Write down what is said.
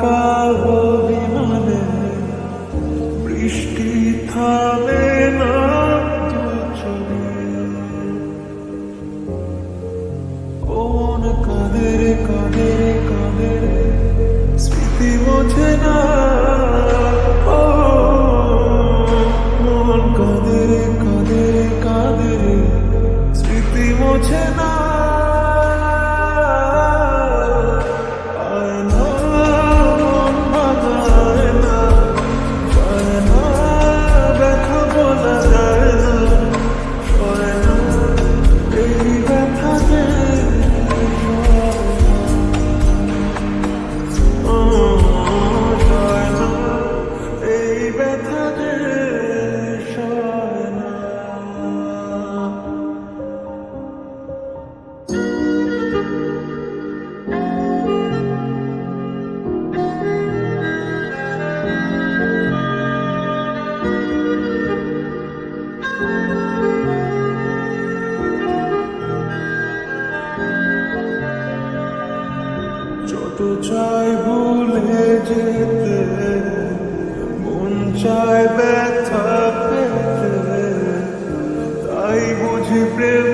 একা অভিমানে বৃষ্টি থামে না দু চোখে। কোন কাঁদের কাঁদের কাঁদের স্মৃতি মোছে না, ও মন কাঁদের কাঁদের কাঁদের স্মৃতি মোছে না। যত চাই ভুলে যেতে, মন চায় ব্যথা পেতে, তাই বুঝি প্রেম